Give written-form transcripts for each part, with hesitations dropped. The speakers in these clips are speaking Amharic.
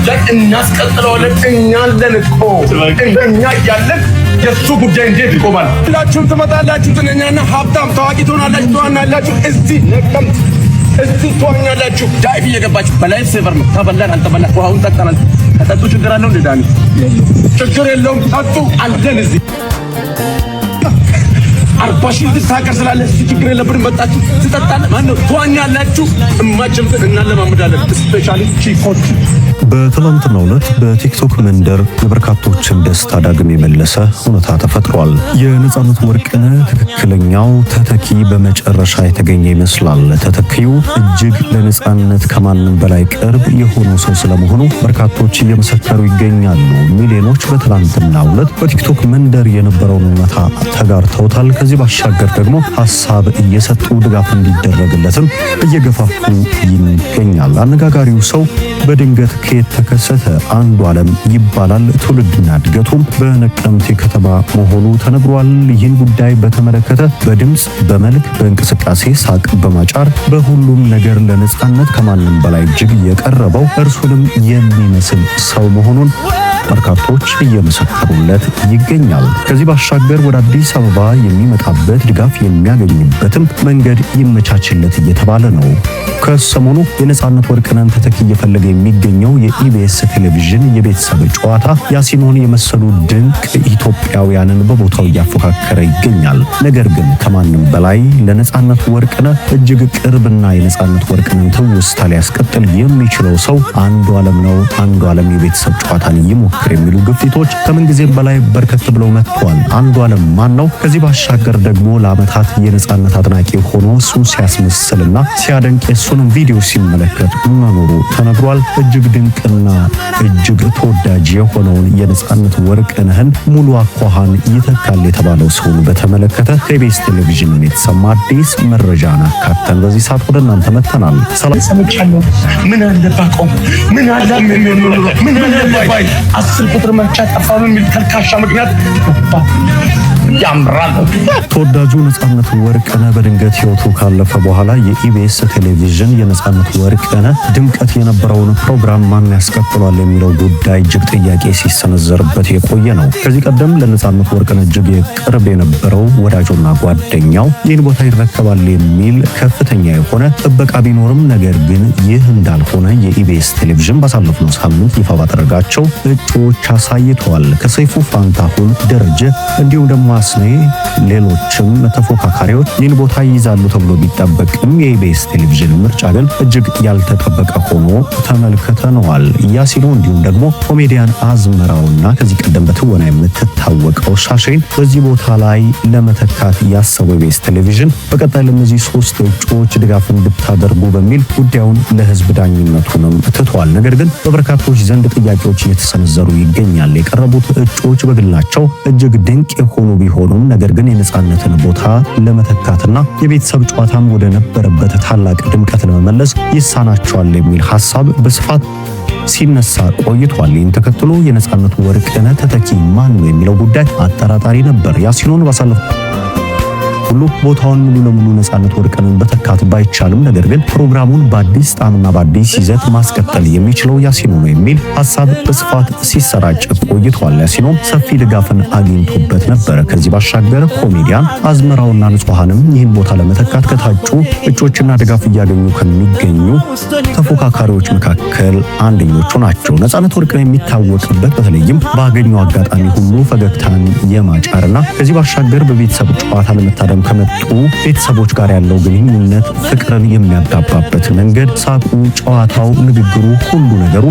ጉዳይ እናስቀጥለዋለን። እኛ አለን እኮ እኛ ያለን የሱ ጉዳይ እንዴት ይቆማል? ሁላችሁም ትመጣላችሁ፣ ትነኛና ሀብታም ታዋቂ ትሆናላችሁ፣ ትዋናላችሁ። እዚህ ነቀምት እዚህ ትዋኛላችሁ። ዳይቭ እየገባችሁ በላይ ሴቨር ነው። ተበላን አልተበላን ውሃውን ጠጣናል። ከጠጡ ችግር አለው እንዴ? ዳኒ ችግር የለውም። ጠጡ አለን እዚህ 40 ሺህ ተሳቀር ስላለ እዚህ ችግር የለብንም። መጣችሁ ትጠጣላችሁ። ማነው ትዋኛላችሁ። እማችሁትን እናለማምዳለን። ስፔሻሊ ቺፎች በትላንትናው ዕለት በቲክቶክ መንደር የበርካቶችን ደስታ ዳግም የመለሰ ሁኔታ ተፈጥሯል። የነጻነት ወርቅነህ ትክክለኛው ተተኪ በመጨረሻ የተገኘ ይመስላል። ተተኪው እጅግ ለነጻነት ከማንም በላይ ቅርብ የሆነው ሰው ስለመሆኑ በርካቶች እየመሰከሩ ይገኛሉ። ሚሊዮኖች በትላንትናው ዕለት በቲክቶክ መንደር የነበረውን ሁኔታ ተጋርተውታል። ከዚህ ባሻገር ደግሞ ሀሳብ እየሰጡ ድጋፍ እንዲደረግለትም እየገፋፉ ይገኛል። አነጋጋሪው ሰው በድንገት የተከሰተ አንዱዓለም ይባላል። ትውልድና እድገቱም በነቀምቴ ከተማ መሆኑ ተነግሯል። ይህን ጉዳይ በተመለከተ በድምጽ፣ በመልክ፣ በእንቅስቃሴ፣ ሳቅ በማጫር በሁሉም ነገር ለነጻነት ከማንም በላይ እጅግ የቀረበው እርሱንም የሚመስል ሰው መሆኑን በርካቶች እየመሰከሩለት ይገኛል። ከዚህ ባሻገር ወደ አዲስ አበባ የሚመጣበት ድጋፍ የሚያገኝበትም መንገድ ይመቻችለት እየተባለ ነው። ከሰሞኑ የነጻነት ወርቅነህን ተተኪ እየፈለገ የሚገኘው የኢቢኤስ ቴሌቪዥን የቤተሰብ ጨዋታ ያሲኖን የመሰሉ ድንቅ ኢትዮጵያውያንን በቦታው እያፎካከረ ይገኛል። ነገር ግን ከማንም በላይ ለነጻነት ወርቅነህ እጅግ ቅርብና የነጻነት ወርቅነህን ትውስታ ሊያስቀጥል የሚችለው ሰው አንዱዓለም ነው። አንዱዓለም የቤተሰብ ጨዋታን ይሞክር የሚሉ ግፊቶች ከምንጊዜም በላይ በርከት ብለው መጥተዋል። አንዱዓለም ማን ነው? ከዚህ ባሻገር ደግሞ ለዓመታት የነጻነት አድናቂ ሆኖ እሱን ሲያስመስልና ሲያደንቅ የሱንም ቪዲዮ ሲመለከት መኖሩ ተነግሯል። እጅግ ድንቅና እጅግ ተወዳጅ የሆነውን የነጻነት ወርቅነህን ሙሉ አኳኋን ይተካል የተባለው ሰውን በተመለከተ ከኢቢኤስ ቴሌቪዥን የተሰማ አዲስ መረጃን አካተን በዚህ ሰዓት ወደ እናንተ መጥተናል። ሰላም ሰምቻለሁ። ምን አለባቆም ምን አለባይ 10 ቁጥር መርጫ ጠፋ በሚል ተልካሻ ምክንያት ያምራል። ተወዳጁ ነጻነት ወርቅነህ በድንገት ህይወቱ ካለፈ በኋላ የኢቢኤስ ቴሌቪዥን የነጻነት ወርቅነህ ድምቀት የነበረውን ፕሮግራም ማን ያስቀጥሏል የሚለው ጉዳይ እጅግ ጥያቄ ሲሰነዘርበት የቆየ ነው። ከዚህ ቀደም ለነጻነት ወርቅነህ እጅግ የቅርብ የነበረው ወዳጁና ጓደኛው ይህን ቦታ ይረከባል የሚል ከፍተኛ የሆነ ጥበቃ ቢኖርም ነገር ግን ይህ እንዳልሆነ የኢቢኤስ ቴሌቪዥን ባሳለፍነው ሳምንት ይፋ ባደረጋቸው እጩዎች አሳይተዋል። ከሰይፉ ፋንታሁን፣ ደረጀ እንዲሁም ደግሞ አስኔ ሌሎችም ተፎካካሪዎች ይህን ቦታ ይይዛሉ ተብሎ ቢጠበቅም የኢቢኤስ ቴሌቪዥን ምርጫ ግን እጅግ ያልተጠበቀ ሆኖ ተመልክተነዋል። ያሲኖ እንዲሁም ደግሞ ኮሜዲያን አዝመራውና ከዚህ ቀደም በትወና የምትታወቀው ሻሼን በዚህ ቦታ ላይ ለመተካት ያሰበው ኢቢኤስ ቴሌቪዥን በቀጣይ ለእነዚህ 3 እጩዎች ድጋፍ እንድታደርጉ በሚል ጉዳዩን ለህዝብ ዳኝነቱንም ትቷል። ነገር ግን በበርካቶች ዘንድ ጥያቄዎች እየተሰነዘሩ ይገኛል። የቀረቡት እጩዎች በግላቸው እጅግ ድንቅ የሆኑ ቢሆኑም ነገር ግን የነጻነትን ቦታ ለመተካትና የቤተሰብ ጨዋታም ወደ ነበረበት ታላቅ ድምቀት ለመመለስ ይሳናቸዋል የሚል ሐሳብ በስፋት ሲነሳ ቆይቷል። ይህን ተከትሎ የነጻነት ወርቅነህ ተተኪ ማን ነው የሚለው ጉዳይ አጠራጣሪ ነበር። ያሲኖን ባሳለፈ ሁሉ ቦታውን ሙሉ ለሙሉ ነጻነት ወርቅነህን በተካት ባይቻልም ነገር ግን ፕሮግራሙን በአዲስ ጣዕምና በአዲስ ይዘት ማስቀጠል የሚችለው ያሲኖ ነው የሚል ሐሳብ በስፋት ሲሰራጭ ቆይቷል። ያሲኖ ሰፊ ድጋፍን አግኝቶበት ነበር። ከዚህ ባሻገር ኮሜዲያን አዝመራውና ንጹሃንም ይህን ቦታ ለመተካት ከታጩ እጮችና ድጋፍ እያገኙ ከሚገኙ ተፎካካሪዎች መካከል አንደኞቹ ናቸው። ነጻነት ወርቅነህ የሚታወቅበት በተለይም ባገኘው አጋጣሚ ሁሉ ፈገግታን የማጫርና ከዚህ ባሻገር በቤተሰብ ጨዋታ ለመታደም ከመጡ ቤተሰቦች ጋር ያለው ግንኙነት ፍቅርን የሚያጋባበት መንገድ፣ ሳቁ፣ ጨዋታው፣ ንግግሩ፣ ሁሉ ነገሩ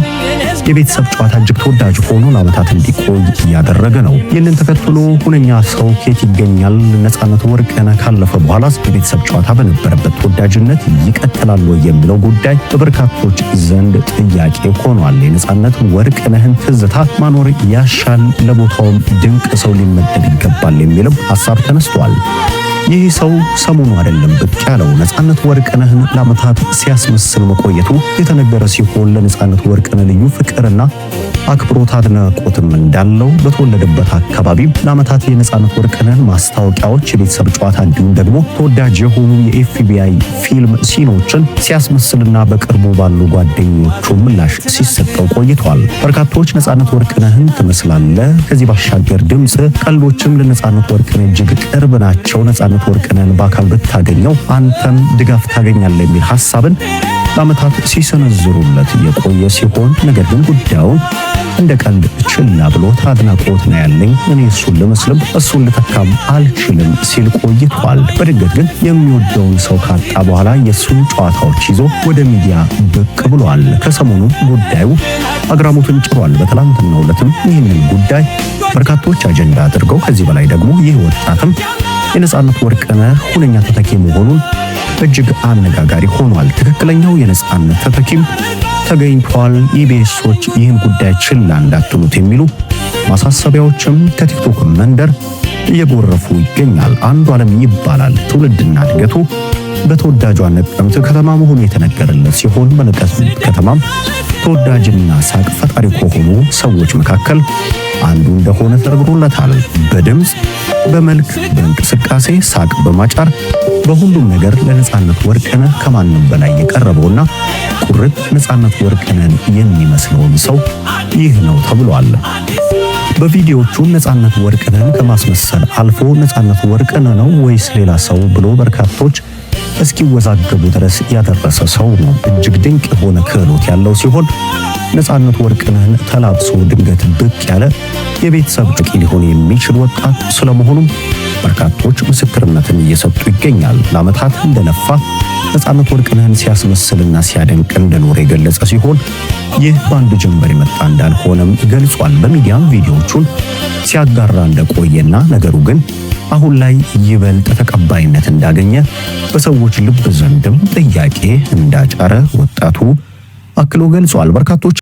የቤተሰብ ጨዋታ እጅግ ተወዳጅ ሆኖ ለዓመታት እንዲቆይ እያደረገ ነው። ይህንን ተከትሎ ሁነኛ ሰው ኬት ይገኛል? ነጻነት ወርቅነህ ካለፈ በኋላ የቤተሰብ ጨዋታ በነበረበት ተወዳጅነት ይቀጥላል ወይ የሚለው ጉዳይ በበርካቶች ዘንድ ጥያቄ ሆኗል። የነጻነት ወርቅነህን ትዝታ ማኖር ያሻል፣ ለቦታውም ድንቅ ሰው ሊመደብ ይገባል የሚልም ሐሳብ ተነስቷል። ይህ ሰው ሰሞኑ አይደለም ብቅ ያለው። ነጻነት ወርቅነህን ለዓመታት ሲያስመስል መቆየቱ የተነገረ ሲሆን ለነጻነት ወርቅነህ ልዩ ፍቅርና አክብሮት አድናቆትም እንዳለው በተወለደበት አካባቢ ለዓመታት የነጻነት ወርቅነህን ማስታወቂያዎች፣ የቤተሰብ ጨዋታ እንዲሁም ደግሞ ተወዳጅ የሆኑ የኤፍቢአይ ፊልም ሲኖችን ሲያስመስልና በቅርቡ ባሉ ጓደኞቹ ምላሽ ሲሰጠው ቆይቷል። በርካቶች ነጻነት ወርቅነህን ትመስላለህ፣ ከዚህ ባሻገር ድምጽ፣ ቀልዶችም ለነጻነት ወርቅነህ እጅግ ቅርብ ናቸው፣ ነጻነት ወርቅነህን በአካል ብታገኘው አንተም ድጋፍ ታገኛለህ የሚል ሐሳብን ለዓመታት ሲሰነዝሩለት የቆየ ሲሆን ነገር ግን ጉዳዩን እንደ ቀልድ ችላ ብሎት አድናቆት ነው ያለኝ፣ እኔ እሱን ልመስልም እሱን ልተካም አልችልም ሲል ቆይቷል። በድንገት ግን የሚወደውን ሰው ካጣ በኋላ የእሱን ጨዋታዎች ይዞ ወደ ሚዲያ ብቅ ብሏል። ከሰሞኑ ጉዳዩ አግራሞትን ጭሯል። በትላንትናው ዕለትም ይህንን ጉዳይ በርካቶች አጀንዳ አድርገው ከዚህ በላይ ደግሞ ይህ ወጣትም የነጻነት ወርቅነህ ሁነኛ ተተኪ መሆኑን እጅግ አነጋጋሪ ሆኗል። ትክክለኛው የነጻነት ተተኪም ተገኝቷል። ኢቢኤሶች ይህን ጉዳይ ችላ እንዳትሉት የሚሉ ማሳሰቢያዎችም ከቲክቶክ መንደር እየጎረፉ ይገኛል። አንዱዓለም ይባላል። ትውልድና እድገቱ በተወዳጇ ነቀምት ከተማ መሆኑ የተነገረለት ሲሆን በነቀምት ከተማም ተወዳጅና ሳቅ ፈጣሪ ከሆኑ ሰዎች መካከል አንዱ እንደሆነ ተነግሮለታል። በድምጽ፣ በመልክ፣ በእንቅስቃሴ፣ ሳቅ በማጫር በሁሉም ነገር ለነጻነት ወርቅነህ ከማንም በላይ የቀረበውና ቁርጥ ነጻነት ወርቅነህን የሚመስለውን ሰው ይህ ነው ተብሏል። በቪዲዮቹ ነጻነት ወርቅነህን ከማስመሰል አልፎ ነጻነት ወርቅነህ ነው ወይስ ሌላ ሰው ብሎ በርካቶች እስኪወዛገቡ ድረስ ያደረሰ ሰው ነው። እጅግ ድንቅ የሆነ ክህሎት ያለው ሲሆን ነጻነት ወርቅነህን ተላብሶ ድንገት ብቅ ያለ የቤተሰብ ጥቂ ሊሆን የሚችል ወጣት ስለመሆኑም በርካቶች ምስክርነትን እየሰጡ ይገኛል። ለዓመታት እንደለፋ ነጻነት ወርቅነህን ሲያስመስልና ሲያደንቅ እንደኖረ የገለጸ ሲሆን ይህ በአንድ ጀንበር የመጣ እንዳልሆነም ገልጿል። በሚዲያም ቪዲዮቹን ሲያጋራ እንደቆየና ነገሩ ግን አሁን ላይ ይበልጥ ተቀባይነት እንዳገኘ በሰዎች ልብ ዘንድም ጥያቄ እንዳጫረ ወጣቱ አክሎ ገልጿል። በርካቶች